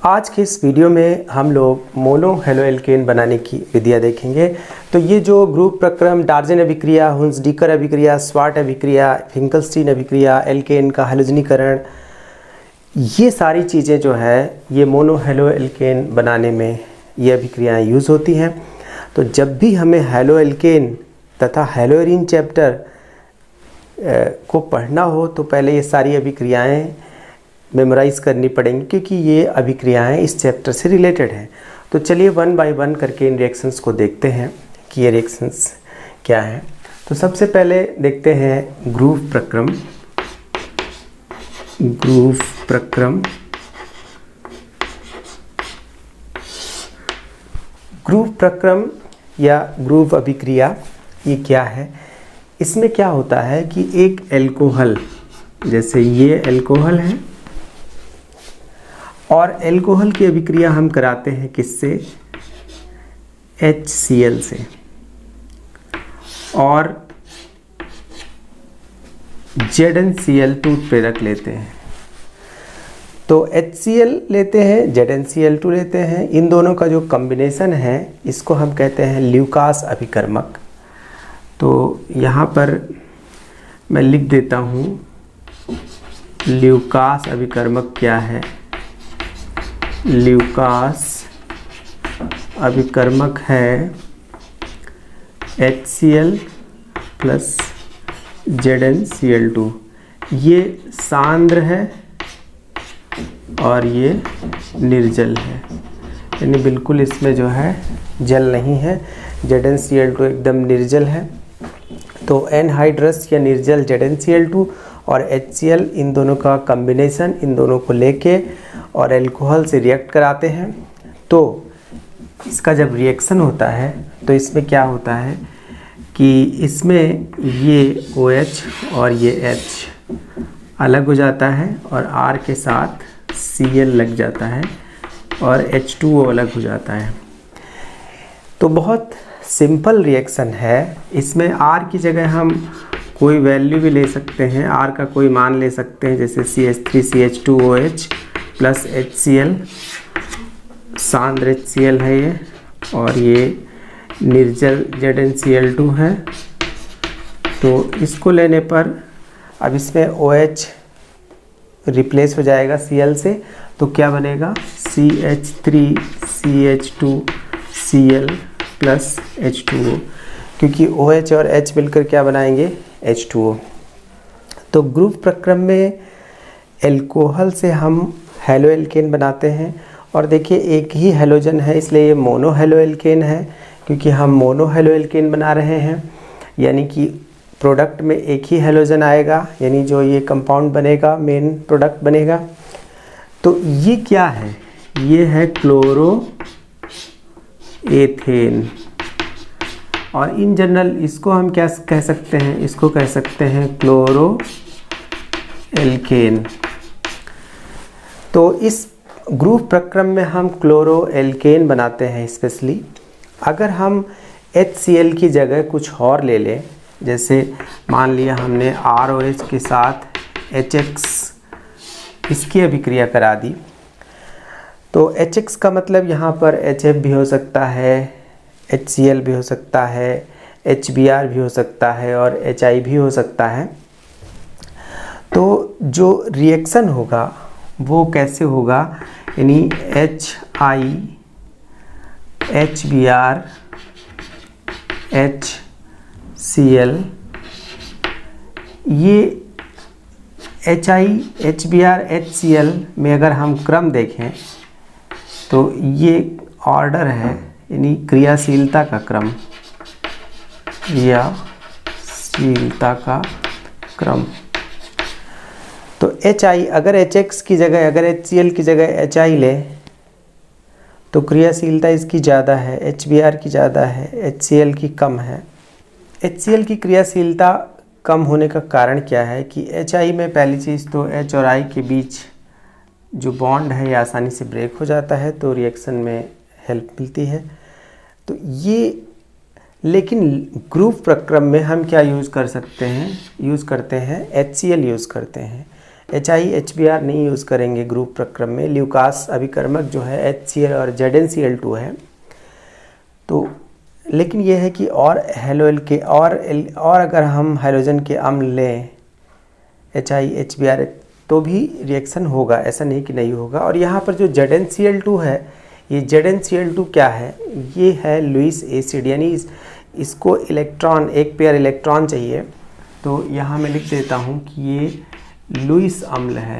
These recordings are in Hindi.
आज के इस वीडियो में हम लोग मोनो हैलो एल्केन बनाने की विधियाँ देखेंगे। तो ये जो ग्रुप प्रक्रम, डार्जेन अभिक्रिया, हुंसडीकर अभिक्रिया, स्वार्ट अभिक्रिया, फिंकलस्टीन अभिक्रिया, एल्केन का हैलोजनीकरण, ये सारी चीज़ें जो है ये मोनो हैलो एल्केन बनाने में ये अभिक्रियाएँ यूज़ होती हैं। तो जब भी हमें हैलो एल्केन तथा हैलोएरीन चैप्टर को पढ़ना हो तो पहले ये सारी अभिक्रियाएँ मेमोराइज़ करनी पड़ेंगी, क्योंकि ये अभिक्रियाएं इस चैप्टर से रिलेटेड हैं। तो चलिए वन बाय वन करके इन रिएक्शंस को देखते हैं कि ये रिएक्शंस क्या हैं। तो सबसे पहले देखते हैं ग्रुप प्रक्रम। ग्रुप प्रक्रम या ग्रुप अभिक्रिया ये क्या है? इसमें क्या होता है कि एक एल्कोहल, जैसे ये एल्कोहल है, और एल्कोहल की अभिक्रिया हम कराते हैं किससे? HCl से, और ZnCl2 प्रेरक लेते हैं। तो HCl लेते हैं, ZnCl2 लेते हैं, इन दोनों का जो कॉम्बिनेशन है इसको हम कहते हैं ल्यूकास अभिकर्मक। तो यहाँ पर मैं लिख देता हूँ ल्यूकास अभिकर्मक क्या है। ल्यूकास अभिकर्मक है HCl प्लस ZnCl2। ये सांद्र है और ये निर्जल है, यानी बिल्कुल इसमें जो है जल नहीं है। ZnCl2 एकदम निर्जल है। तो एनहाइड्रस या निर्जल ZnCl2 और HCl, इन दोनों का कॉम्बिनेशन, इन दोनों को लेके और एल्कोहल से रिएक्ट कराते हैं। तो इसका जब रिएक्शन होता है तो इसमें क्या होता है कि इसमें ये OH और ये H अलग हो जाता है और R के साथ Cl लग जाता है और H2O अलग हो जाता है। तो बहुत सिंपल रिएक्शन है। इसमें R की जगह हम कोई वैल्यू भी ले सकते हैं, R का कोई मान ले सकते हैं, जैसे CH3CH2OH प्लस HCl, सांद्र HCl है ये, और ये निर्जल ZnCl2 है। तो इसको लेने पर अब इसमें OH रिप्लेस हो जाएगा Cl से, तो क्या बनेगा? CH3CH2Cl प्लस H2O, क्योंकि OH और H मिलकर क्या बनाएंगे? H2O। तो ग्रुप प्रक्रम में एल्कोहल से हम हैलो एल्केन बनाते हैं, और देखिए एक ही हैलोजन है इसलिए ये मोनो हैलो एल्केन है, क्योंकि हम मोनो हैलो एल्केन बना रहे हैं, यानी कि प्रोडक्ट में एक ही हैलोजन आएगा, यानी जो ये कंपाउंड बनेगा मेन प्रोडक्ट बनेगा। तो ये क्या है? ये है क्लोरो एथेन, और इन जनरल इसको हम क्या कह सकते हैं? इसको कह सकते हैं क्लोरो एल्केन। तो इस ग्रुप प्रक्रम में हम क्लोरो एल्केन बनाते हैं स्पेशली। अगर हम HCl की जगह कुछ और ले लें, जैसे मान लिया हमने ROH के साथ HX इसकी अभिक्रिया करा दी, तो HX का मतलब यहाँ पर HF भी हो सकता है, HCl भी हो सकता है, HBr भी हो सकता है और HI भी हो सकता है। तो जो रिएक्शन होगा वो कैसे होगा? यानी HI, HBr, HCl, ये HI, HBr, HCl में अगर हम क्रम देखें तो ये ऑर्डर है, यानी क्रियाशीलता का क्रम या शीलता का क्रम। तो HI अगर HX की जगह, अगर HCl की जगह HI ले तो क्रियाशीलता इसकी ज़्यादा है, HBr की ज़्यादा है, HCl की कम है। HCl की क्रियाशीलता कम होने का कारण क्या है कि HI में पहली चीज़ तो H और I के बीच जो बॉन्ड है ये आसानी से ब्रेक हो जाता है, तो रिएक्शन में हेल्प मिलती है। तो ये लेकिन ग्रुप प्रक्रम में हम क्या यूज़ कर सकते हैं, यूज़ करते हैं HCl यूज़ करते हैं, HiHBr नहीं यूज़ करेंगे ग्रुप प्रक्रम में। ल्यूकास अभिकर्मक जो है HCl और ZnCl2 है। तो लेकिन यह है कि और हेलोइल के और अगर हम हाइड्रोजन के अम्ल लें HiHBr तो भी रिएक्शन होगा, ऐसा नहीं कि नहीं होगा। और यहाँ पर जो ZnCl2 है, ये ZnCl2 क्या है, ये है लुईस एसिड, यानी इसको इलेक्ट्रॉन, एक पेयर इलेक्ट्रॉन चाहिए। तो यहाँ मैं लिख देता हूँ कि ये लुईस अम्ल है,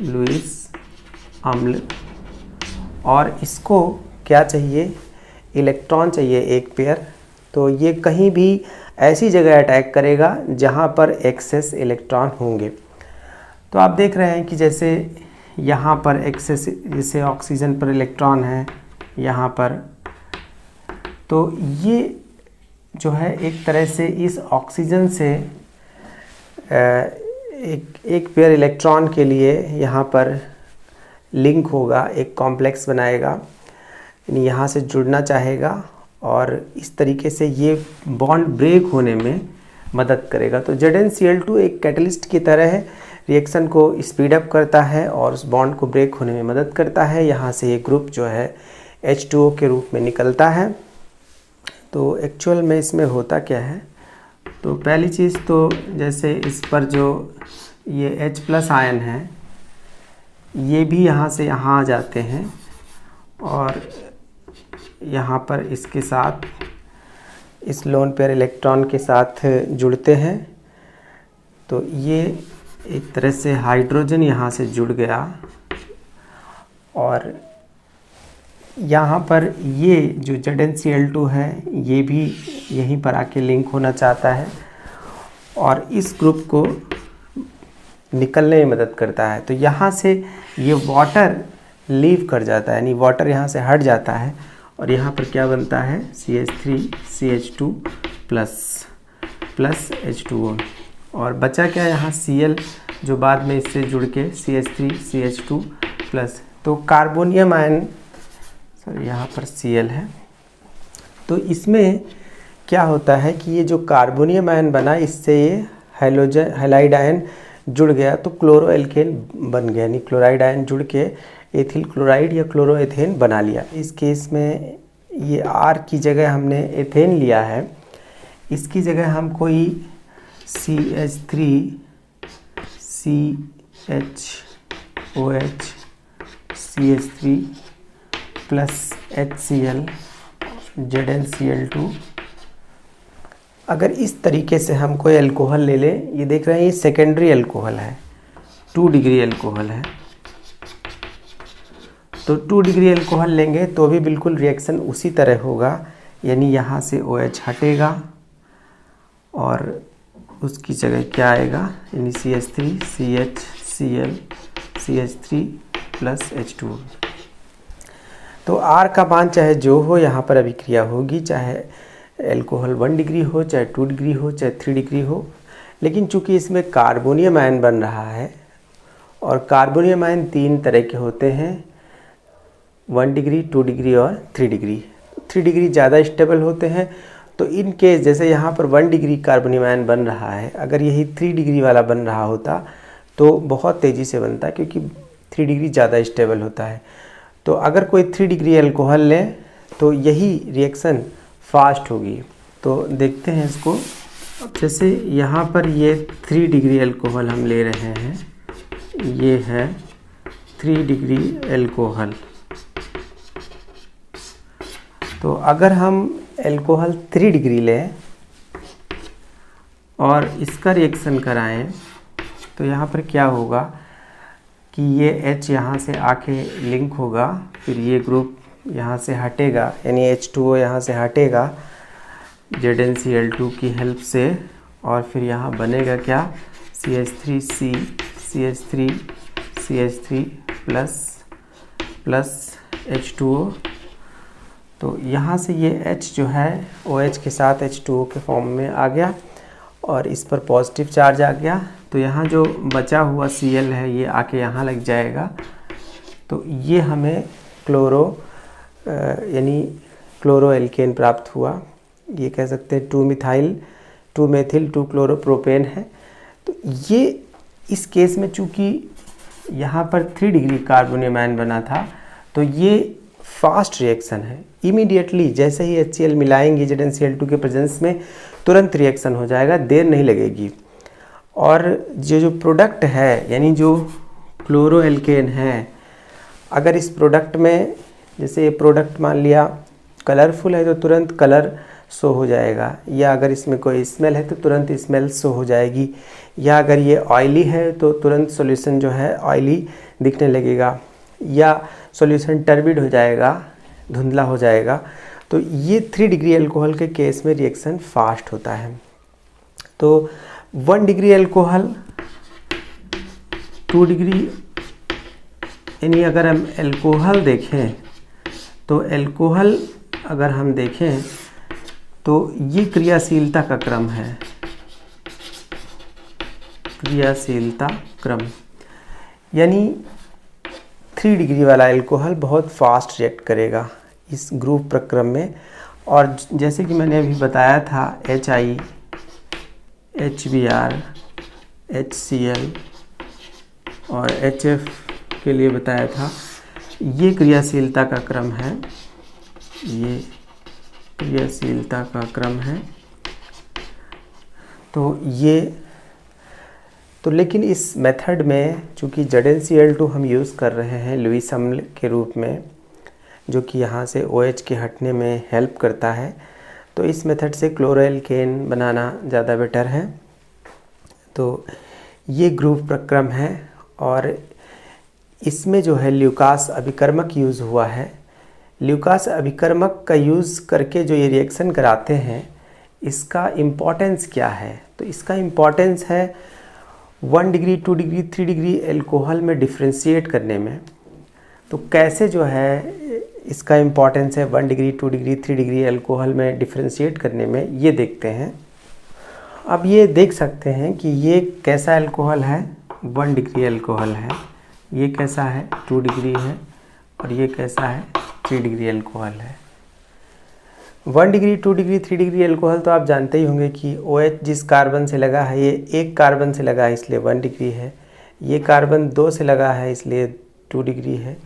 लुईस अम्ल, और इसको क्या चाहिए, इलेक्ट्रॉन चाहिए एक पेयर। तो ये कहीं भी ऐसी जगह अटैक करेगा जहाँ पर एक्सेस इलेक्ट्रॉन होंगे। तो आप देख रहे हैं कि जैसे यहाँ पर एक्सेस, जैसे ऑक्सीजन पर इलेक्ट्रॉन है यहाँ पर, तो ये जो है एक तरह से इस ऑक्सीजन से एक पेयर इलेक्ट्रॉन के लिए यहाँ पर लिंक होगा, एक कॉम्प्लेक्स बनाएगा, यानी यहाँ से जुड़ना चाहेगा और इस तरीके से ये बॉन्ड ब्रेक होने में मदद करेगा। तो ZnCl2 एक कैटलिस्ट की तरह है, रिएक्शन को स्पीड अप करता है और उस बॉन्ड को ब्रेक होने में मदद करता है। यहाँ से ये ग्रुप जो है H2O के रूप में निकलता है। तो एक्चुअल में इसमें होता क्या है, तो पहली चीज़ तो जैसे इस पर जो ये H+ आयन है, ये भी यहाँ से यहाँ आ जाते हैं और यहाँ पर इसके साथ, इस लोन पेयर इलेक्ट्रॉन के साथ जुड़ते हैं। तो ये एक तरह से हाइड्रोजन यहाँ से जुड़ गया और यहाँ पर ये जो ZnCl2 है ये भी यहीं पर आके लिंक होना चाहता है और इस ग्रुप को निकलने में मदद करता है। तो यहाँ से ये वाटर लीव कर जाता है, यानी वाटर यहाँ से हट जाता है और यहाँ पर क्या बनता है, CH3CH2 प्लस H2O, और बचा क्या यहाँ Cl, जो बाद में इससे जुड़ के CH3CH2 प्लस। तो कार्बोनियम आयन, सॉरी यहाँ पर Cl है, तो इसमें क्या होता है कि ये जो कार्बोनियम आयन बना, इससे ये हैलाइड आयन जुड़ गया तो क्लोरो एल्केन बन गया, यानी क्लोराइड आयन जुड़ के एथिल क्लोराइड या क्लोरोएथेन बना लिया। इस केस में ये R की जगह हमने एथेन लिया है, इसकी जगह हम कोई CH3CHOH CH3 plus HCl ZnCl2, अगर इस तरीके से हम कोई अल्कोहल ले लें, ये देख रहे हैं ये सेकेंडरी अल्कोहल है, 2 डिग्री अल्कोहल है। तो 2 डिग्री अल्कोहल लेंगे तो भी बिल्कुल रिएक्शन उसी तरह होगा, यानी यहाँ से OH हटेगा और उसकी जगह क्या आएगा, यानी CH3 CHCl CH3 plus H2। तो R का मान चाहे जो हो, यहाँ पर अभिक्रिया होगी, चाहे अल्कोहल 1 डिग्री हो, चाहे 2 डिग्री हो, चाहे 3 डिग्री हो। लेकिन चूंकि इसमें कार्बोनियम आयन बन रहा है और कार्बोनियम आयन 3 तरह के होते हैं, 1 डिग्री, 2 डिग्री और 3 डिग्री। 3 डिग्री ज़्यादा स्टेबल होते हैं। तो इन केस जैसे यहाँ पर 1 डिग्री कार्बोनियम आयन बन रहा है, अगर यही 3 डिग्री वाला बन रहा होता तो बहुत तेज़ी से बनता, क्योंकि 3 डिग्री ज़्यादा स्टेबल होता है। तो अगर कोई 3 डिग्री अल्कोहल लें तो यही रिएक्शन फास्ट होगी। तो देखते हैं इसको। जैसे यहाँ पर ये 3 डिग्री अल्कोहल हम ले रहे हैं, ये है 3 डिग्री अल्कोहल। तो अगर हम अल्कोहल 3 डिग्री लें और इसका रिएक्शन कराएं तो यहाँ पर क्या होगा कि ये H यहाँ से आके लिंक होगा, फिर ये ग्रुप यहाँ से हटेगा, यानी H2O यहाँ से हटेगा ZnCl2 की हेल्प से, और फिर यहाँ बनेगा क्या, CH3C CH3 प्लस H2O। तो यहाँ से ये H जो है OH के साथ H2O के फॉर्म में आ गया और इस पर पॉजिटिव चार्ज आ गया। तो यहाँ जो बचा हुआ Cl है ये आके यहाँ लग जाएगा। तो ये हमें यानी क्लोरो एल्केन प्राप्त हुआ। ये कह सकते हैं 2 मेथिल 2 क्लोरोप्रोपेन है। तो ये इस केस में चूँकि यहाँ पर 3 डिग्री कार्बोनियम आयन बना था, तो ये फास्ट रिएक्शन है। इमीडिएटली जैसे ही HCl मिलाएंगे ZnCl2 के प्रेजेंस में तुरंत रिएक्शन हो जाएगा, देर नहीं लगेगी। और जो प्रोडक्ट है यानी जो क्लोरोएल्केन है, अगर इस प्रोडक्ट में जैसे ये प्रोडक्ट मान लिया कलरफुल है तो तुरंत कलर शो हो जाएगा, या अगर इसमें कोई स्मेल है तो तुरंत स्मेल शो हो जाएगी, या अगर ये ऑयली है तो तुरंत सॉल्यूशन जो है ऑयली दिखने लगेगा, या सॉल्यूशन टर्बिड हो जाएगा, धुंधला हो जाएगा। तो ये 3 डिग्री अल्कोहल के केस में रिएक्शन फास्ट होता है। तो 1 डिग्री अल्कोहल, 2 डिग्री, यानी अगर हम अल्कोहल देखें तो अल्कोहल अगर हम देखें तो ये क्रियाशीलता का क्रम है, क्रियाशीलता क्रम, यानी 3 डिग्री वाला अल्कोहल बहुत फास्ट रिएक्ट करेगा इस ग्रुप प्रक्रम में। और जैसे कि मैंने अभी बताया था HI, HBr, HCl और HF के लिए बताया था, ये क्रियाशीलता का क्रम है, ये क्रियाशीलता का क्रम है। तो लेकिन इस मेथड में चूँकि ZnCl2 हम यूज़ कर रहे हैं लुईस अम्ल के रूप में, जो कि यहाँ से OH के हटने में हेल्प करता है, तो इस मेथड से क्लोरोएल्केन बनाना ज़्यादा बेटर है। तो ये ग्रुप प्रक्रम है और इसमें जो है ल्यूकास अभिकर्मक यूज़ हुआ है। ल्यूकास अभिकर्मक का यूज़ करके जो ये रिएक्शन कराते हैं, इसका इम्पोर्टेंस क्या है? तो इसका इम्पोर्टेंस है 1 डिग्री, 2 डिग्री, 3 डिग्री अल्कोहल में डिफ्रेंशिएट करने में। तो कैसे जो है इसका इम्पोर्टेंस है 1 डिग्री, 2 डिग्री, 3 डिग्री अल्कोहल में डिफ्रेंशिएट करने में, ये देखते हैं। अब ये देख सकते हैं कि ये कैसा अल्कोहल है, 1 डिग्री अल्कोहल है, ये कैसा है 2 डिग्री है, और ये कैसा है 3 डिग्री अल्कोहल है। 1 डिग्री, 2 डिग्री, 3 डिग्री अल्कोहल तो आप जानते ही होंगे कि OH जिस कार्बन से लगा है, ये 1 कार्बन से लगा है इसलिए 1 डिग्री है, ये कार्बन 2 से लगा है इसलिए 2 डिग्री है,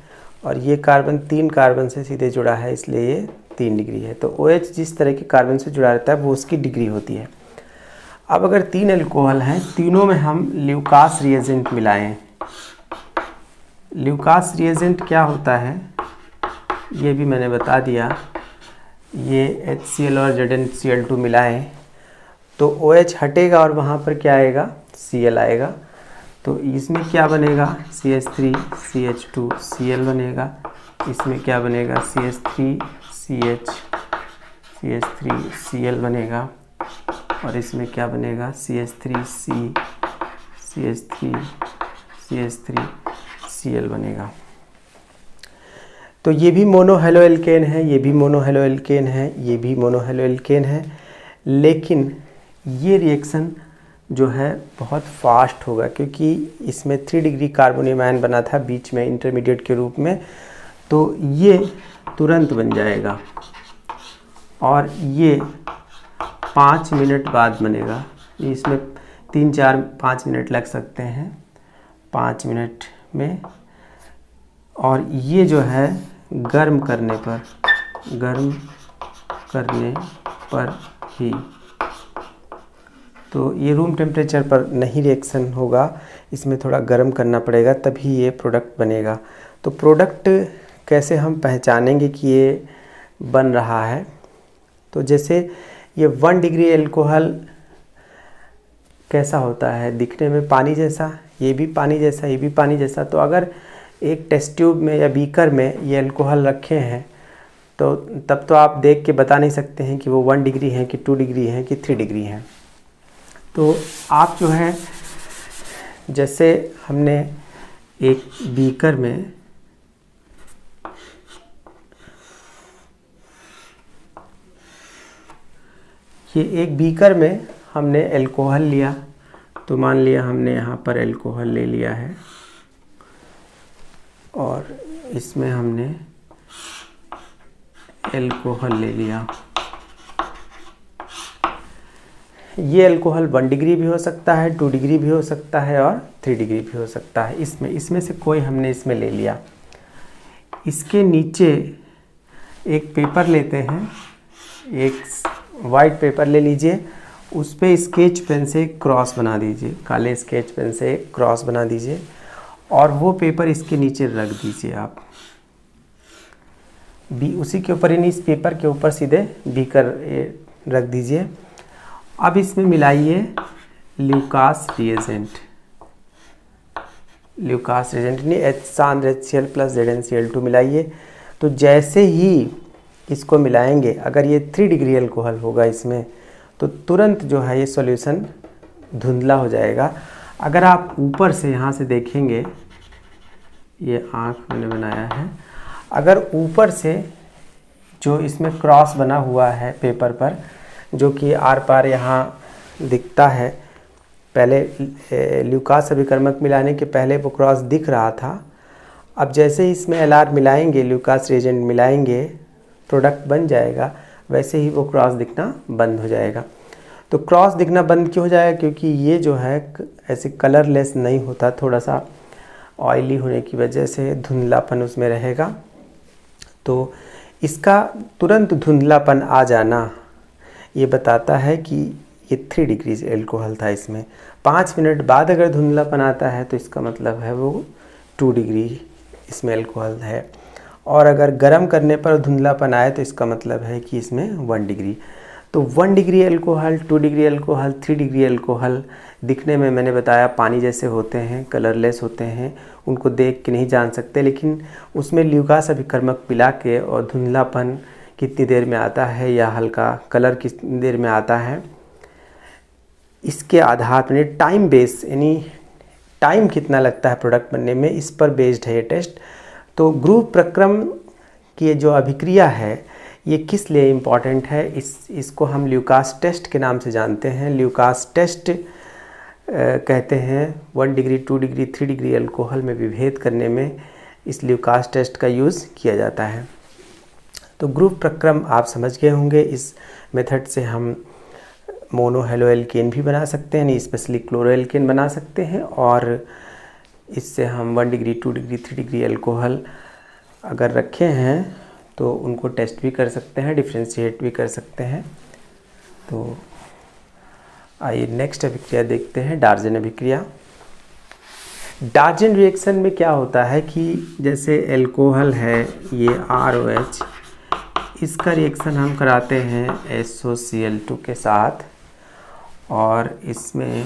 और ये कार्बन 3 कार्बन से सीधे जुड़ा है इसलिए ये 3 डिग्री है। तो OH जिस तरह के कार्बन से जुड़ा रहता है वो उसकी डिग्री होती है। अब अगर 3 अल्कोहल हैं, तीनों में हम ल्यूकास रिएजेंट मिलाएं। ल्यूकास रिएजेंट क्या होता है ये भी मैंने बता दिया। ये HCl और ZnCl2 मिलाएं तो OH हटेगा और वहाँ पर क्या आएगा, Cl आएगा। तो इसमें क्या बनेगा, CH3 CH2 Cl बनेगा। इसमें क्या बनेगा, CH3 Cl बनेगा। और इसमें क्या बनेगा, CH3 Cl बनेगा। तो ये भी मोनोहेलोएल्केन है, ये भी मोनोहेलोएल्केन है, ये भी मोनोहेलोएल्केन है, लेकिन ये रिएक्शन जो है बहुत फास्ट होगा क्योंकि इसमें 3 डिग्री कार्बोनियम आयन बना था बीच में इंटरमीडिएट के रूप में, तो ये तुरंत बन जाएगा और ये 5 मिनट बाद बनेगा। इसमें 3-4-5 मिनट लग सकते हैं 5 मिनट में। और ये जो है गर्म करने पर ही, तो ये रूम टेम्परेचर पर नहीं रिएक्शन होगा, इसमें थोड़ा गर्म करना पड़ेगा तभी ये प्रोडक्ट बनेगा। तो प्रोडक्ट कैसे हम पहचानेंगे कि ये बन रहा है, तो जैसे ये 1 डिग्री अल्कोहल कैसा होता है, दिखने में पानी जैसा, ये भी पानी जैसा, ये भी पानी जैसा। तो अगर एक टेस्ट ट्यूब में या बीकर में ये अल्कोहल रखे हैं तो तब तो आप देख के बता नहीं सकते हैं कि वो 1 डिग्री है कि 2 डिग्री है कि 3 डिग्री है। तो आप जो है, जैसे हमने एक बीकर में हमने अल्कोहल लिया, तो मान लिया हमने यहाँ पर अल्कोहल ले लिया है और इसमें हमने अल्कोहल ले लिया। ये अल्कोहल 1 डिग्री भी हो सकता है, 2 डिग्री भी हो सकता है और 3 डिग्री भी हो सकता है। इसमें से कोई हमने इसमें ले लिया। इसके नीचे एक पेपर लेते हैं, एक वाइट पेपर ले लीजिए, उस पे स्केच पेन से एक क्रॉस बना दीजिए, काले स्केच पेन से एक क्रॉस बना दीजिए और वो पेपर इसके नीचे रख दीजिए आप। उसी के ऊपर, यानी इस पेपर के ऊपर सीधे बीकर रख दीजिए। अब इसमें मिलाइए ल्यूकास रिएजेंट, ल्यूकास रिएजेंट यानी H सांद्र HCl प्लस ZnCl2 मिलाइए। तो जैसे ही इसको मिलाएंगे, अगर ये 3 डिग्री अल्कोहल होगा इसमें, तो तुरंत जो है ये सॉल्यूशन धुंधला हो जाएगा। अगर आप ऊपर से यहाँ से देखेंगे, ये आँख मैंने बनाया है, अगर ऊपर से जो इसमें क्रॉस बना हुआ है पेपर पर, जो कि आर पार यहाँ दिखता है, पहले ल्यूकास अभिकर्मक मिलाने के पहले वो क्रॉस दिख रहा था। अब जैसे ही इसमें LR मिलाएंगे, ल्यूकास रिएजेंट मिलाएंगे, प्रोडक्ट बन जाएगा, वैसे ही वो क्रॉस दिखना बंद हो जाएगा। तो क्रॉस दिखना बंद क्यों हो जाएगा? क्योंकि ये जो है ऐसे कलरलेस नहीं होता, थोड़ा सा ऑयली होने की वजह से धुंधलापन उसमें रहेगा। तो इसका तुरंत धुंधलापन आ जाना ये बताता है कि ये 3 डिग्री एल्कोहल था। इसमें 5 मिनट बाद अगर धुंधलापन आता है तो इसका मतलब है वो 2 डिग्री इसमें एल्कोहल है। और अगर गर्म करने पर धुंधलापन आए तो इसका मतलब है कि इसमें 1 डिग्री। तो 1 degree alcohol, 2 degree alcohol, 3 degree alcohol दिखने में मैंने बताया पानी जैसे होते हैं, कलरलेस होते हैं, उनको देख के नहीं जान सकते, लेकिन उसमें ल्यूकास अभिकर्मक मिला के और धुंधलापन कितनी देर में आता है या हल्का कलर कितनी देर में आता है, इसके आधार पर टाइम बेस, यानी टाइम कितना लगता है प्रोडक्ट बनने में, इस पर बेस्ड है ये टेस्ट। तो ग्रुप प्रक्रम की जो अभिक्रिया है ये किस लिए इम्पॉर्टेंट है, इसको हम ल्यूकास टेस्ट के नाम से जानते हैं। ल्यूकास टेस्ट कहते हैं 1 डिग्री, 2 डिग्री, 3 डिग्री अल्कोहल में विभेद करने में इस ल्यूकास टेस्ट का यूज़ किया जाता है। तो ग्रुप प्रक्रम आप समझ गए होंगे। इस मेथड से हम मोनो हेलो एल्केन भी बना सकते हैं, स्पेशली क्लोरो एल्केन बना सकते हैं, और इससे हम 1 डिग्री, 2 डिग्री, 3 डिग्री अल्कोहल अगर रखे हैं तो उनको टेस्ट भी कर सकते हैं, डिफ्रेंशिएट भी कर सकते हैं। तो आइए नेक्स्ट अभिक्रिया देखते हैं, डार्जन अभिक्रिया। डार्जन रिएक्शन में क्या होता है कि जैसे अल्कोहल है ये ROH, इसका रिएक्शन हम कराते हैं SOCl2 के साथ, और इसमें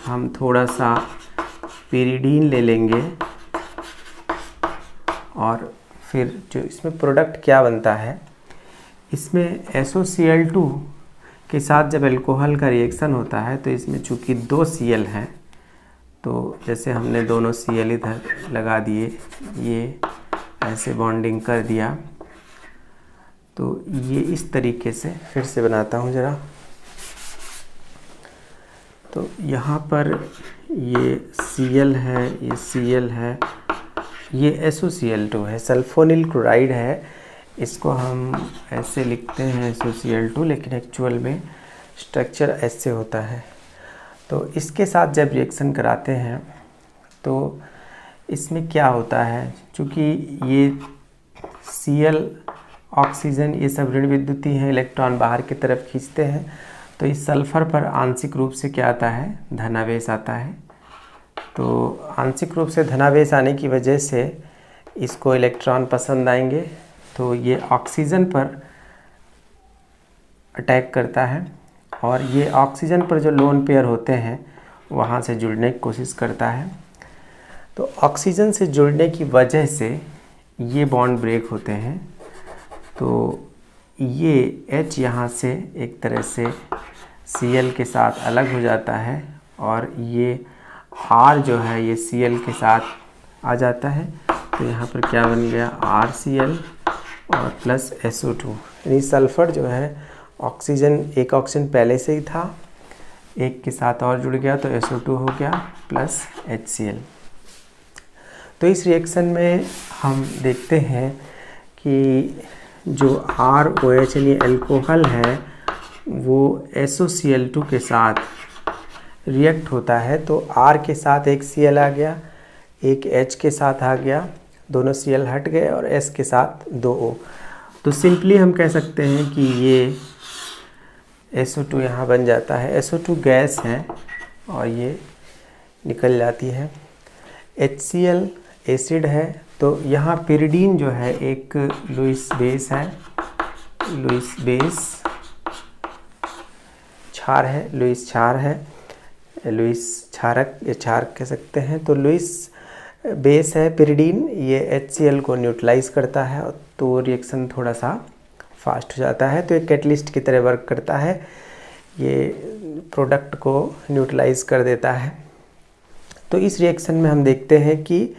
हम थोड़ा सा पेरिडीन ले लेंगे, और फिर जो इसमें प्रोडक्ट क्या बनता है, इसमें SOCl2 के साथ जब अल्कोहल का रिएक्शन होता है तो इसमें चूँकि 2 Cl हैं, तो जैसे हमने दोनों Cl इधर लगा दिए, ये ऐसे बॉन्डिंग कर दिया, तो ये इस तरीके से फिर से बनाता हूँ ज़रा। तो यहाँ पर ये Cl है, ये Cl है, ये SOCl2 है, सल्फोनिल क्लोराइड है, इसको हम ऐसे लिखते हैं SOCl2, लेकिन एक्चुअल में स्ट्रक्चर ऐसे होता है। तो इसके साथ जब रिएक्शन कराते हैं तो इसमें क्या होता है, चूँकि ये Cl, ऑक्सीजन, ये सब ऋण विद्युती हैं, इलेक्ट्रॉन बाहर की तरफ खींचते हैं, तो इस सल्फ़र पर आंशिक रूप से क्या आता है, धनावेश आता है। तो आंशिक रूप से धनावेश आने की वजह से इसको इलेक्ट्रॉन पसंद आएंगे, तो ये ऑक्सीजन पर अटैक करता है, और ये ऑक्सीजन पर जो लोन पेयर होते हैं वहाँ से जुड़ने की कोशिश करता है। तो ऑक्सीजन से जुड़ने की वजह से ये बॉन्ड ब्रेक होते हैं, तो ये H यहाँ से एक तरह से Cl के साथ अलग हो जाता है, और ये R जो है ये Cl के साथ आ जाता है। तो यहाँ पर क्या बन गया, RCl और प्लस SO2, यानी सल्फ़र जो है ऑक्सीजन, एक ऑक्सीजन पहले से ही था, एक के साथ और जुड़ गया तो SO2 हो गया प्लस HCl। तो इस रिएक्शन में हम देखते हैं कि जो ROH यानी अल्कोहल है वो SOCl2 के साथ रिएक्ट होता है तो R के साथ एक Cl आ गया, एक H के साथ आ गया, दोनों Cl हट गए और S के साथ 2 O। तो सिंपली हम कह सकते हैं कि ये SO2 यहाँ बन जाता है। SO2 गैस है और ये निकल जाती है। HCl एसिड है, तो यहाँ पिरिडीन जो है एक लुईस बेस है, लुईस बेस क्षार है, लुईस क्षार है, लुईस क्षारक या क्षार कह सकते हैं। तो लुईस बेस है पिरिडीन, ये HCl को न्यूट्रलाइज करता है तो रिएक्शन थोड़ा सा फास्ट हो जाता है। तो एक कैटलिस्ट की तरह वर्क करता है, ये प्रोडक्ट को न्यूट्रलाइज कर देता है। तो इस रिएक्शन में हम देखते हैं कि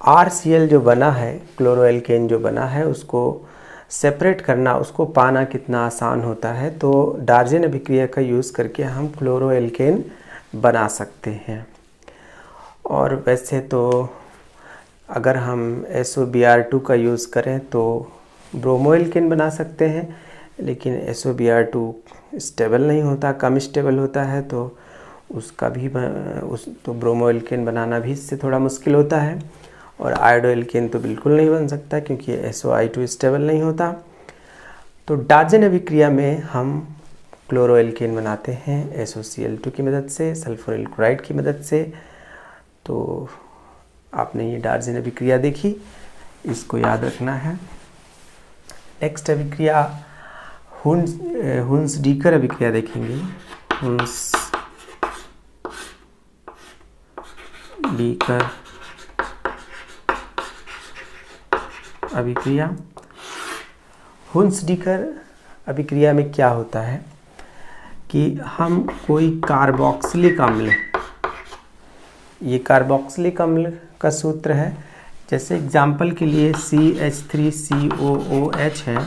RCl जो बना है, क्लोरोएल्केन जो बना है, उसको सेपरेट करना, उसको पाना कितना आसान होता है। तो डार्जन अभिक्रिया का यूज़ करके हम क्लोरोएल्केन बना सकते हैं। और वैसे तो अगर हम SOBr2 का यूज़ करें तो ब्रोमोएल्केन बना सकते हैं, लेकिन SOBr2 स्टेबल नहीं होता, कम स्टेबल होता है, तो उसका भी तो ब्रोमोएल्केन बनाना भी इससे थोड़ा मुश्किल होता है। और आयोडोएल्केन तो बिल्कुल नहीं बन सकता क्योंकि SOI2 स्टेबल नहीं होता। तो डार्जन अभिक्रिया में हम क्लोरोएल्केन बनाते हैं SOCl2 की मदद से, सल्फ्यूरिल क्लोराइड की मदद से। तो आपने ये डार्जन अभिक्रिया देखी, इसको याद रखना है। नेक्स्ट अभिक्रिया हुन्स-डीकर अभिक्रिया देखेंगे। हुन्स-डीकर अभिक्रिया। हुन्स-डीकर अभिक्रिया में क्या होता है कि हम कोई कार्बोक्सिलिक अम्ल, ये कार्बोक्सिलिक अम्ल का सूत्र है, जैसे एग्जाम्पल के लिए CH3COOH है,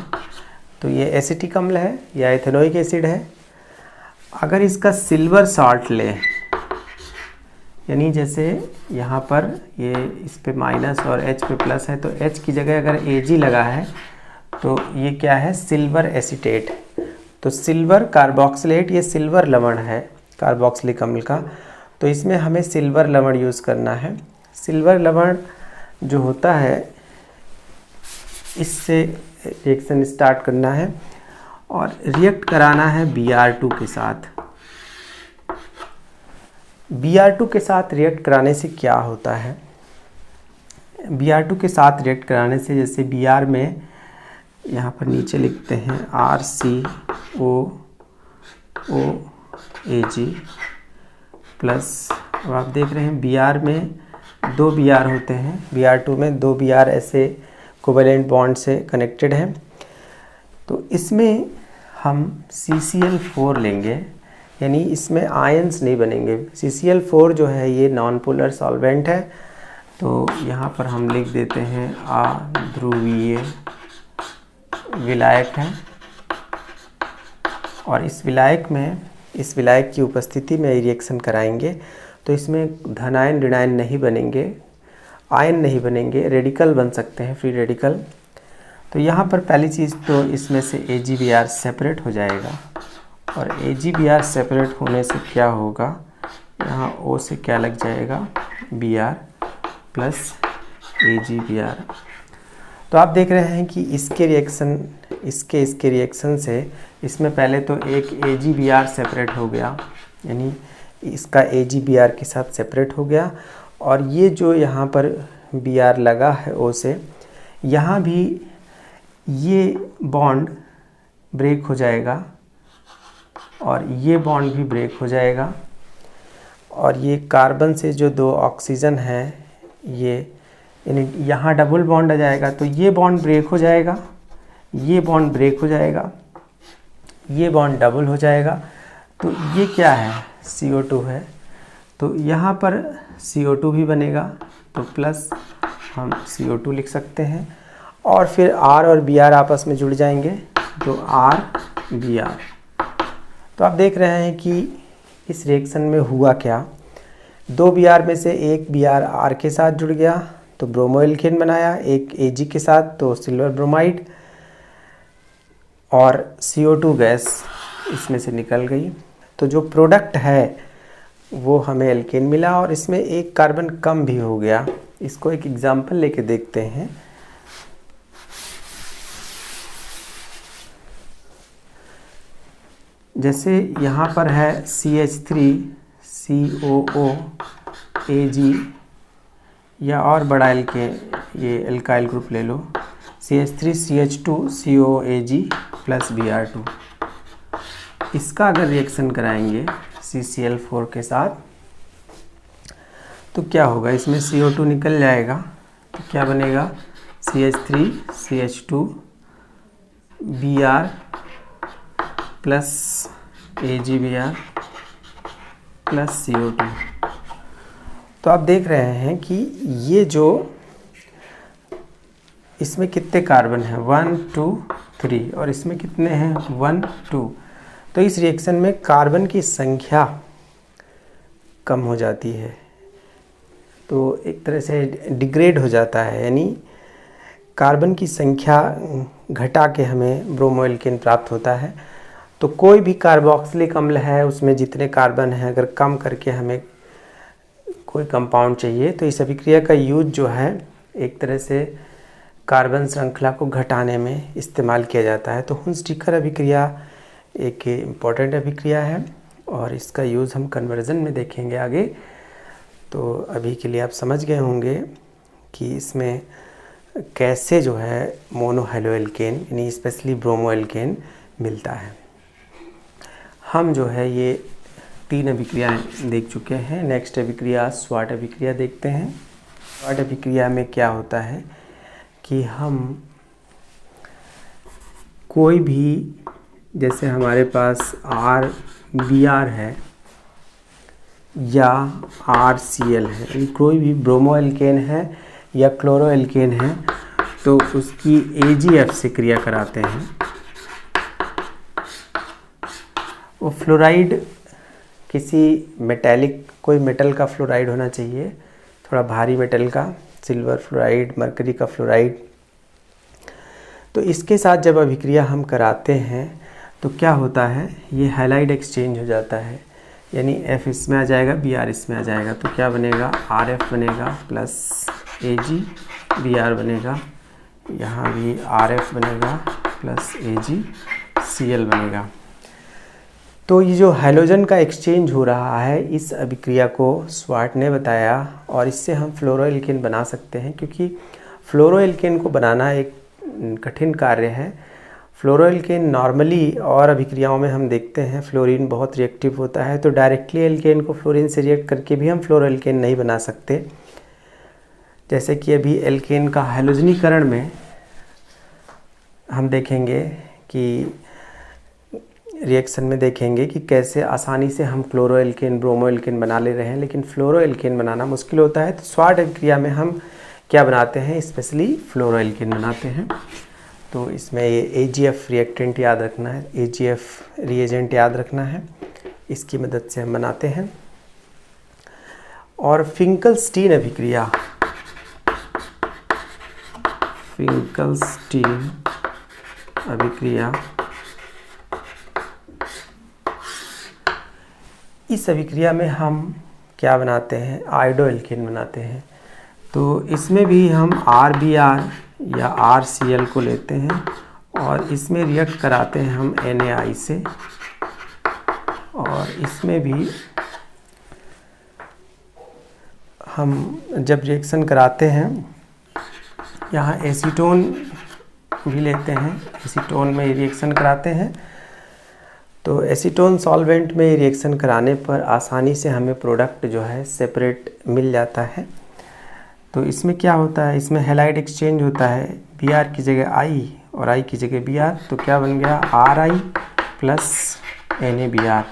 तो ये एसिटिक अम्ल है या एथेनोइक एसिड है। अगर इसका सिल्वर सॉल्ट लें, यानी जैसे यहाँ पर ये इस पे माइनस और H पे प्लस है, तो H की जगह अगर Ag लगा है तो ये क्या है, सिल्वर एसीटेट। तो सिल्वर कार्बोक्सिलेट, ये सिल्वर लवण है कार्बोक्सिलिक अम्ल का, तो इसमें हमें सिल्वर लवण यूज़ करना है। सिल्वर लवण जो होता है, इससे रिएक्शन स्टार्ट करना है और रिएक्ट कराना है Br2 के साथ। Br2 के साथ रिएक्ट कराने से क्या होता है, Br2 के साथ रिएक्ट कराने से, जैसे Br में यहाँ पर नीचे लिखते हैं RCOOAg प्लस, अब आप देख रहे हैं Br में 2 Br होते हैं, Br2 में 2 Br ऐसे कोवेलेंट बॉन्ड से कनेक्टेड हैं। तो इसमें हम CCl4 लेंगे, यानी इसमें आयंस नहीं बनेंगे। CCl4 जो है ये नॉन पोलर सॉल्वेंट है, तो यहाँ पर हम लिख देते हैं अध्रुवीय विलायक है। और इस विलायक की उपस्थिति में रिएक्शन कराएंगे तो इसमें धनायन ऋणायन नहीं बनेंगे, आयन नहीं बनेंगे, रेडिकल बन सकते हैं, फ्री रेडिकल। तो यहाँ पर पहली चीज़ तो इसमें से AgBr सेपरेट हो जाएगा, और AgBr सेपरेट होने से क्या होगा, यहाँ O से क्या लग जाएगा, Br प्लस AgBr। तो आप देख रहे हैं कि इसके रिएक्शन से इसमें पहले तो एक AgBr सेपरेट हो गया, यानी इसका AgBr के साथ सेपरेट हो गया, और ये जो यहाँ पर Br लगा है O से, यहाँ भी ये बॉन्ड ब्रेक हो जाएगा और ये बॉन्ड भी ब्रेक हो जाएगा, और ये कार्बन से जो 2 ऑक्सीजन है, ये यहाँ डबल बॉन्ड आ जाएगा, तो ये बॉन्ड ब्रेक हो जाएगा, ये बॉन्ड ब्रेक हो जाएगा, ये बॉन्ड डबल हो जाएगा। तो ये क्या है, CO2 है, तो यहाँ पर CO2 भी बनेगा, तो प्लस हम CO2 लिख सकते हैं, और फिर R और Br आपस में जुड़ जाएंगे, तो RBr। तो आप देख रहे हैं कि इस रिएक्शन में हुआ क्या, 2 Br में से एक Br R के साथ जुड़ गया तो ब्रोमोएल्केन बनाया, एक Ag के साथ तो सिल्वर ब्रोमाइड, और CO2 गैस इसमें से निकल गई। तो जो प्रोडक्ट है वो हमें एल्केन मिला और इसमें एक कार्बन कम भी हो गया। इसको एक एग्जांपल लेके देखते हैं। जैसे यहाँ पर है CH3COOAG या और बड़ा एल्केन, ये एल्काइल ग्रुप ले लो, CH3CH2COAG प्लस Br2। इसका अगर रिएक्शन कराएंगे CCl4 के साथ तो क्या होगा, इसमें CO2 निकल जाएगा। तो क्या बनेगा, CH3CH2Br plus AgBr plus CO2। तो आप देख रहे हैं कि ये जो इसमें कितने कार्बन हैं, 1 2 3 और इसमें कितने हैं, 1 2। तो इस रिएक्शन में कार्बन की संख्या कम हो जाती है, तो एक तरह से डिग्रेड हो जाता है, यानी कार्बन की संख्या घटा के हमें ब्रोमो एल्केन प्राप्त होता है। तो कोई भी कार्बोक्सिलिक अम्ल है उसमें जितने कार्बन हैं अगर कम करके हमें कोई कंपाउंड चाहिए तो इस अभिक्रिया का यूज जो है एक तरह से कार्बन श्रृंखला को घटाने में इस्तेमाल किया जाता है। तो हुंस-डीकर अभिक्रिया एक इम्पॉर्टेंट अभिक्रिया है और इसका यूज़ हम कन्वर्जन में देखेंगे आगे। तो अभी के लिए आप समझ गए होंगे कि इसमें कैसे जो है मोनोहैलो एल्केन यानी स्पेशली ब्रोमो एल्केन मिलता है। हम जो है ये 3 अभिक्रियाएं देख चुके हैं। नेक्स्ट अभिक्रिया स्वाट अभिक्रिया देखते हैं। स्वाट अभिक्रिया में क्या होता है कि हम कोई भी, जैसे हमारे पास RBr है या RCl है, कोई भी ब्रोमो एल्केन है या क्लोरो एल्केन है, तो उसकी AgF से क्रिया कराते हैं। वो फ्लोराइड किसी मेटेलिक, कोई मेटल का फ्लोराइड होना चाहिए, थोड़ा भारी मेटल का, सिल्वर फ्लोराइड, मरकरी का फ्लोराइड। तो इसके साथ जब अभिक्रिया हम कराते हैं तो क्या होता है, ये हैलाइड एक्सचेंज हो जाता है, यानी F इसमें आ जाएगा, Br इसमें आ जाएगा। तो क्या बनेगा, RF बनेगा प्लस AgBr बनेगा, यहाँ भी RF बनेगा प्लस AgCl बनेगा। तो ये जो हैलोजन का एक्सचेंज हो रहा है इस अभिक्रिया को स्वाट ने बताया और इससे हम फ्लोरो एल्केन बना सकते हैं, क्योंकि फ्लोरो एल्केन को बनाना एक कठिन कार्य है। फ्लोरो एल्केन नॉर्मली और अभिक्रियाओं में हम देखते हैं फ्लोरीन बहुत रिएक्टिव होता है, तो डायरेक्टली एल्केन को फ्लोरीन से रिएक्ट करके भी हम फ्लोरो एल्केन नहीं बना सकते। जैसे कि अभी एल्केन का हैलोजनीकरण में हम देखेंगे कि रिएक्शन में देखेंगे कि कैसे आसानी से हम क्लोरो एल्केन, ब्रोमो एल्केन बना ले रहे हैं, लेकिन फ्लोरो एल्केन बनाना मुश्किल होता है। तो स्वाट अभिक्रिया में हम क्या बनाते हैं, स्पेशली फ्लोरो एल्केन बनाते हैं। तो इसमें ये AgF रिएक्टेंट याद रखना है, AgF रिएजेंट याद रखना है, इसकी मदद से हम बनाते हैं। और फिंकलस्टीन अभिक्रिया, फिंकलस्टीन अभिक्रिया, इस अभिक्रिया में हम क्या बनाते हैं, आयोडो एल्केन बनाते हैं। तो इसमें भी हम RBr या RCl को लेते हैं और इसमें रिएक्ट कराते हैं हम NaI से, और इसमें भी हम जब रिएक्शन कराते हैं यहाँ एसीटोन भी लेते हैं, एसीटोन में रिएक्शन कराते हैं। तो एसीटोन सॉल्वेंट में रिएक्शन कराने पर आसानी से हमें प्रोडक्ट जो है सेपरेट मिल जाता है। तो इसमें क्या होता है, इसमें हैलाइड एक्सचेंज होता है, Br की जगह I और I की जगह Br। तो क्या बन गया, Ri प्लस NaBr।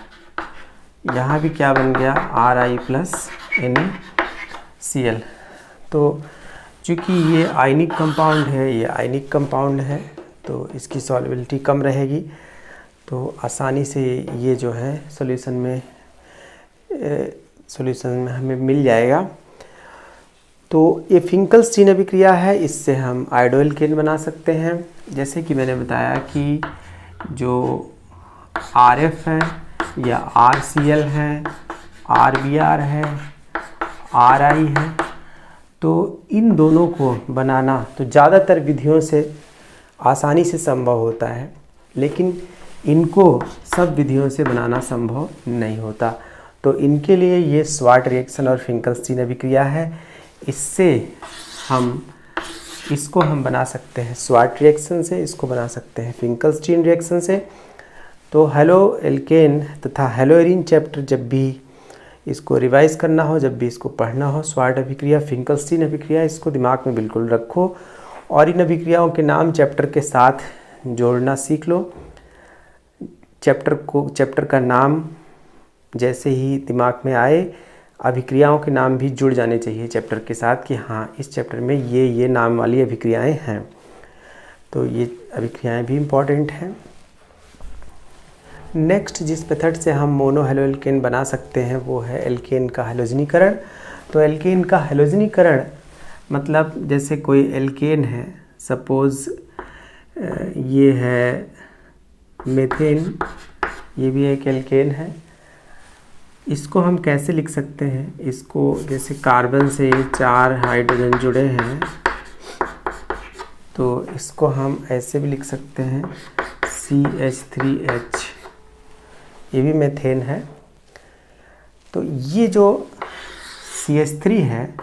यहाँ भी क्या बन गया, Ri प्लस NaCl। तो चूँकि ये आयनिक कंपाउंड है, ये आयनिक कंपाउंड है, तो इसकी सॉल्युबिलिटी कम रहेगी, तो आसानी से ये जो है सॉल्यूशन में हमें मिल जाएगा। तो ये फिंकलस्टीन अभिक्रिया है, इससे हम आयोडो एल्केन बना सकते हैं। जैसे कि मैंने बताया कि जो RF है या RCl है, RBr है, RI है। तो इन दोनों को बनाना तो ज़्यादातर विधियों से आसानी से संभव होता है, लेकिन इनको सब विधियों से बनाना संभव नहीं होता। तो इनके लिए ये स्वार्ट रिएक्शन और फिंकलस्टीन अभिक्रिया है। इससे इसको हम बना सकते हैं स्वार्ट रिएक्शन से, इसको बना सकते हैं फिंकलस्टीन रिएक्शन से। तो हेलो एल्केन तथा हेलो एरीन चैप्टर जब भी इसको रिवाइज करना हो, जब भी इसको पढ़ना हो, स्वार्ट अभिक्रिया, फिंकलस्टीन अभिक्रिया, इसको दिमाग में बिल्कुल रखो और इन अभिक्रियाओं के नाम चैप्टर के साथ जोड़ना सीख लो। चैप्टर का नाम जैसे ही दिमाग में आए, अभिक्रियाओं के नाम भी जुड़ जाने चाहिए चैप्टर के साथ कि हाँ इस चैप्टर में ये नाम वाली अभिक्रियाएं हैं। तो ये अभिक्रियाएं भी इम्पॉर्टेंट हैं। नेक्स्ट जिस मेथड से हम मोनो हेलो एल्केन बना सकते हैं वो है एल्केन का हेलोजनीकरण। तो एल्केन का हेलोजनीकरण मतलब जैसे कोई एल्केन है, सपोज़ ये है मीथेन, ये भी एक एल्केन है। इसको हम कैसे लिख सकते हैं? इसको जैसे कार्बन से 4 हाइड्रोजन जुड़े हैं तो इसको हम ऐसे भी लिख सकते हैं CH3H, ये भी मीथेन है। तो ये जो CH3 है,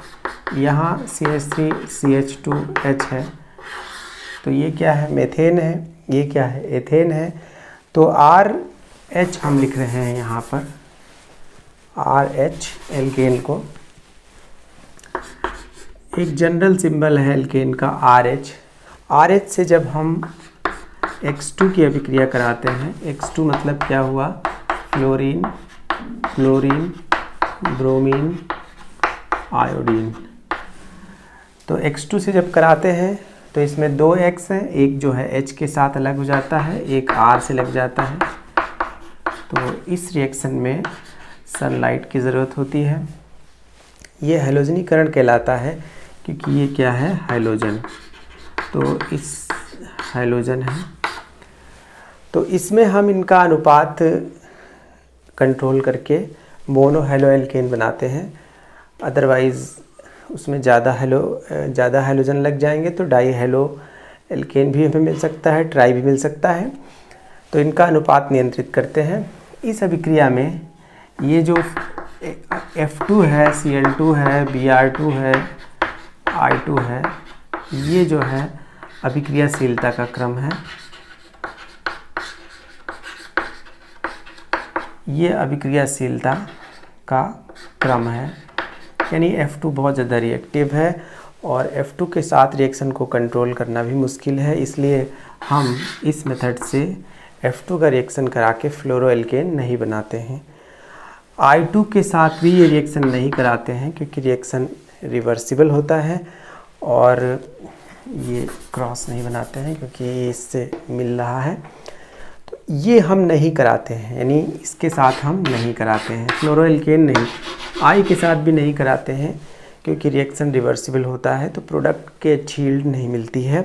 यहाँ CH3 CH2H है, तो ये क्या है? मीथेन है। ये क्या है? एथेन है। तो RH हम लिख रहे हैं यहाँ पर, RH एल्केन को एक जनरल सिंबल है एल्केन का RH। RH से जब हम X2 की अभिक्रिया कराते हैं, X2 मतलब क्या हुआ? Fluorine, chlorine, bromine, iodine. तो X2 से जब कराते हैं तो इसमें 2 X हैं, एक जो है H के साथ अलग हो जाता है, एक R से लग जाता है। तो इस रिएक्शन में सनलाइट की ज़रूरत होती है। ये हैलोजनीकरण कहलाता है क्योंकि ये क्या है? हैलोजन। तो इस हैलोजन है, तो इसमें हम इनका अनुपात कंट्रोल करके मोनो हेलो एल्केन बनाते हैं। अदरवाइज़ उसमें ज़्यादा हैलोजन लग जाएंगे तो डाई हेलो एल्केन भी हमें मिल सकता है, ट्राई भी मिल सकता है। तो इनका अनुपात नियंत्रित करते हैं। इस अभिक्रिया में ये जो F2 है, Cl2 है, Br2 है, I2 है, ये जो है अभिक्रियाशीलता का क्रम है। ये अभिक्रियाशीलता का क्रम है, यानी F2 बहुत ज़्यादा रिएक्टिव है और F2 के साथ रिएक्शन को कंट्रोल करना भी मुश्किल है। इसलिए हम इस मेथड से F2 का रिएक्शन करा के फ्लोरोएल्केन नहीं बनाते हैं। I2 के साथ भी ये रिएक्शन नहीं कराते हैं क्योंकि रिएक्शन रिवर्सिबल होता है, और ये क्रॉस नहीं बनाते हैं क्योंकि ये इससे मिल रहा है। तो ये हम नहीं कराते हैं, यानी इसके साथ हम नहीं कराते हैं। फ्लोरोएल्केन नहीं, I के साथ भी नहीं कराते हैं क्योंकि रिएक्शन रिवर्सिबल होता है, तो प्रोडक्ट के अच्छी यील्ड नहीं मिलती है।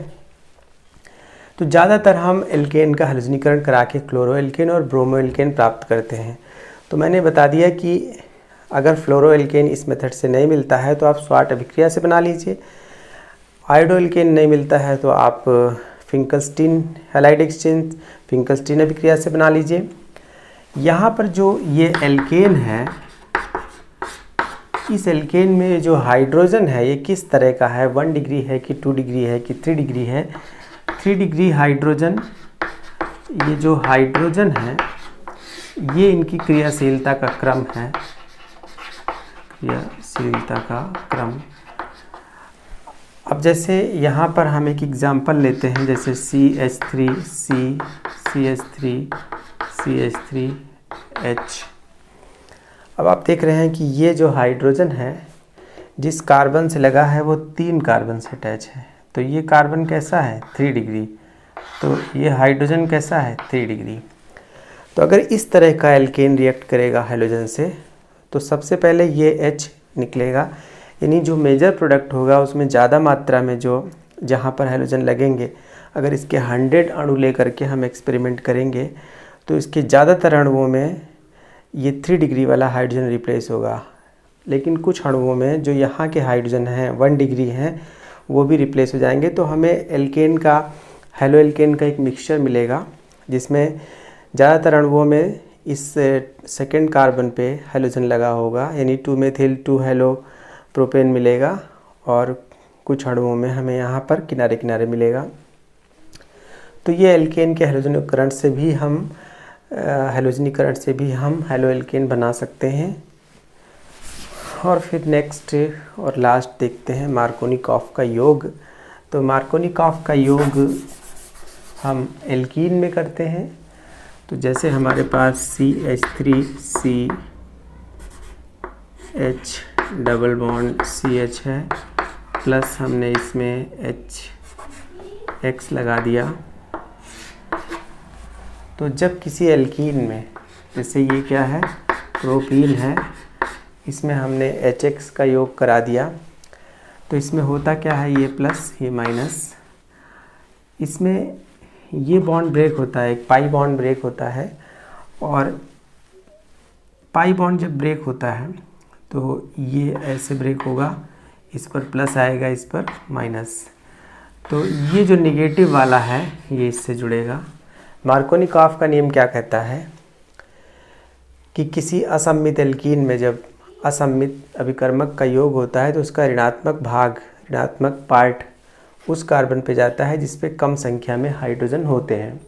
तो ज़्यादातर हम एल्केन का हैलोजनीकरण करा के क्लोरोएल्केन और ब्रोमोएल्केन प्राप्त करते हैं। तो मैंने बता दिया कि अगर फ्लोरोएल्केन इस मेथड से नहीं मिलता है तो आप स्वार्ट अभिक्रिया से बना लीजिए। आयोडोएल्केन नहीं मिलता है तो आप फिंकलस्टीन हैलाइड एक्सचेंज फिंकलस्टीन अभिक्रिया से बना लीजिए। यहाँ पर जो ये एल्केन है, इस एल्केन में जो हाइड्रोजन है ये किस तरह का है? 1 डिग्री है कि 2 डिग्री है कि 3 डिग्री है? 3 डिग्री हाइड्रोजन। ये जो हाइड्रोजन है ये इनकी क्रियाशीलता का क्रम है, क्रियाशीलता का क्रम। अब जैसे यहाँ पर हम एक एग्जांपल लेते हैं, जैसे CH3C, CH3, CH3H। अब आप देख रहे हैं कि ये जो हाइड्रोजन है जिस कार्बन से लगा है वो 3 कार्बन से अटैच है। तो ये कार्बन कैसा है? 3 डिग्री। तो ये हाइड्रोजन कैसा है? 3 डिग्री। तो अगर इस तरह का एल्केन रिएक्ट करेगा हैलोजन से तो सबसे पहले ये H निकलेगा, यानी जो मेजर प्रोडक्ट होगा उसमें ज़्यादा मात्रा में जो जहाँ पर हैलोजन लगेंगे, अगर इसके 100 अणु लेकर के हम एक्सपेरिमेंट करेंगे तो इसके ज़्यादातर अणुओं में ये 3 डिग्री वाला हाइड्रोजन रिप्लेस होगा, लेकिन कुछ अणुओं में जो यहाँ के हाइड्रोजन हैं 1 डिग्री हैं वो भी रिप्लेस हो जाएंगे। तो हमें एल्केन का, हेलो एल्केन का एक मिक्सचर मिलेगा जिसमें ज़्यादातर अणुओं में इस सेकेंड कार्बन पे हेलोजन लगा होगा, यानी 2 मेथिल 2 हेलो प्रोपेन मिलेगा, और कुछ अणुओं में हमें यहाँ पर किनारे किनारे मिलेगा। तो ये एल्केन के हेलोजनीकरण से भी हम हेलो एल्केन बना सकते हैं। और फिर नेक्स्ट और लास्ट देखते हैं मार्कोनिकॉफ का योग। तो मार्कोनिकॉफ का योग हम एल्कीन में करते हैं। तो जैसे हमारे पास CH3CH डबल बॉन्ड CH है, प्लस हमने इसमें HX लगा दिया। तो जब किसी एल्कीन में, जैसे ये क्या है, प्रोपीन है, इसमें हमने HX का योग करा दिया, तो इसमें होता क्या है, ये प्लस ये माइनस, इसमें ये बॉन्ड ब्रेक होता है, एक पाई बॉन्ड ब्रेक होता है। और पाई बॉन्ड जब ब्रेक होता है तो ये ऐसे ब्रेक होगा, इस पर प्लस आएगा, इस पर माइनस। तो ये जो निगेटिव वाला है ये इससे जुड़ेगा। मार्कोनिकॉफ का नियम क्या कहता है कि किसी असम्मित एल्कीन में जब असम्मित अभिकर्मक का योग होता है तो उसका ऋणात्मक भाग, ऋणात्मक पार्ट उस कार्बन पे जाता है जिस पे कम संख्या में हाइड्रोजन होते हैं।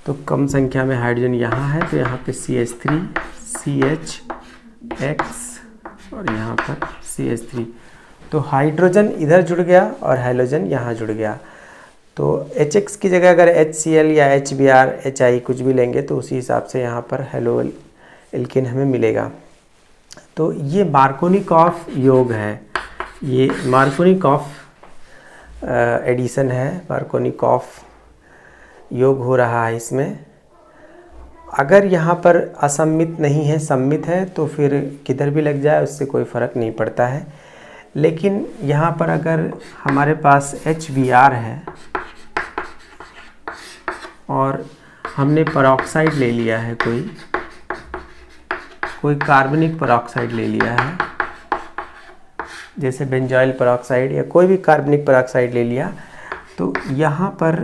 तो कम संख्या में हाइड्रोजन यहाँ है, तो यहाँ पे CH3 CHX और यहाँ पर CH3, तो हाइड्रोजन इधर जुड़ गया और हाइड्रोजन यहाँ जुड़ गया। तो HX की जगह अगर HCl या HBr HI कुछ भी लेंगे तो उसी हिसाब से यहाँ पर हेलो एल्केन हमें मिलेगा। तो ये मार्कोनिकॉफ योग है, ये मार्कोनिकॉफ एडिशन है, मार्कोनिकॉफ योग हो रहा है इसमें। अगर यहाँ पर असम्मित नहीं है, सम्मित है, तो फिर किधर भी लग जाए उससे कोई फ़र्क नहीं पड़ता है। लेकिन यहाँ पर अगर हमारे पास HBr है और हमने परऑक्साइड ले लिया है, कोई कार्बनिक परऑक्साइड ले लिया है, जैसे बेंजॉइल परऑक्साइड या कोई भी कार्बनिक परऑक्साइड ले लिया, तो यहाँ पर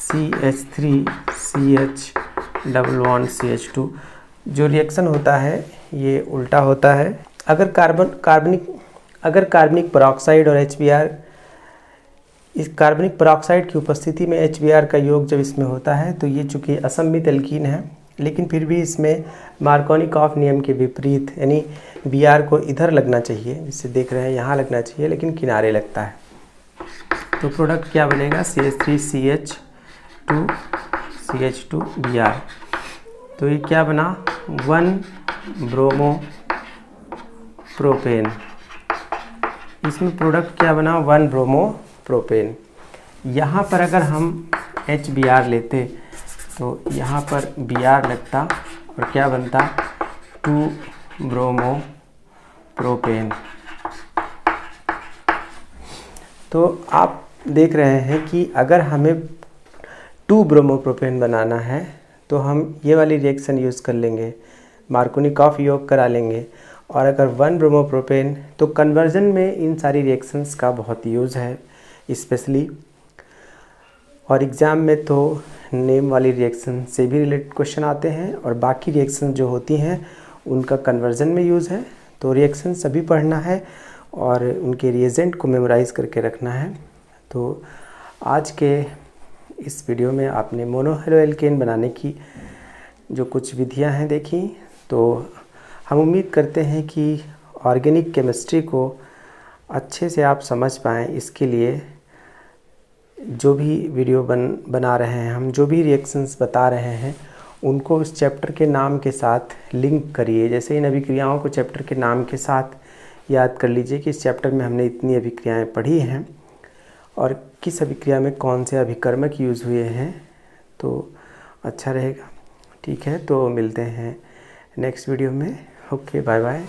CH3CH डबल बॉन्ड CH2 जो रिएक्शन होता है ये उल्टा होता है। अगर कार्बनिक परऑक्साइड और HBr, इस कार्बनिक परऑक्साइड की उपस्थिति में HBr का योग जब इसमें होता है तो ये चूँकि असम्मित एल्कीन है, लेकिन फिर भी इसमें मार्कोनिकॉफ नियम के विपरीत, यानी Br को इधर लगना चाहिए, जिससे देख रहे हैं यहाँ लगना चाहिए, लेकिन किनारे लगता है। तो प्रोडक्ट क्या बनेगा, CH3CH2 Br। तो ये क्या बना, 1 ब्रोमो प्रोपेन। इसमें प्रोडक्ट क्या बना, 1 ब्रोमो प्रोपेन। यहाँ पर अगर हम HBr लेते तो यहाँ पर Br लगता और क्या बनता, 2 ब्रोमो प्रोपेन। तो आप देख रहे हैं कि अगर हमें 2 ब्रोमो प्रोपेन बनाना है तो हम ये वाली रिएक्शन यूज़ कर लेंगे, मार्कोनिकॉफ योग करा लेंगे। और अगर 1 ब्रोमो प्रोपेन, तो कन्वर्जन में इन सारी रिएक्शंस का बहुत यूज़ है स्पेशली, और एग्ज़ाम में तो नेम वाली रिएक्शन से भी रिलेटेड क्वेश्चन आते हैं, और बाकी रिएक्शन जो होती हैं उनका कन्वर्जन में यूज़ है। तो रिएक्शन सभी पढ़ना है और उनके रिएजेंट को मेमोराइज़ करके रखना है। तो आज के इस वीडियो में आपने मोनो हेलो एल्केन बनाने की जो कुछ विधियां हैं देखी, तो हम उम्मीद करते हैं कि ऑर्गेनिक केमिस्ट्री को अच्छे से आप समझ पाएँ। इसके लिए जो भी वीडियो बना रहे हैं हम, जो भी रिएक्शंस बता रहे हैं, उनको उस चैप्टर के नाम के साथ लिंक करिए। जैसे इन अभिक्रियाओं को चैप्टर के नाम के साथ याद कर लीजिए कि इस चैप्टर में हमने इतनी अभिक्रियाएं पढ़ी हैं और किस अभिक्रिया में कौन से अभिकर्मक यूज़ हुए हैं, तो अच्छा रहेगा। ठीक है, तो मिलते हैं नेक्स्ट वीडियो में। Okay, bye bye.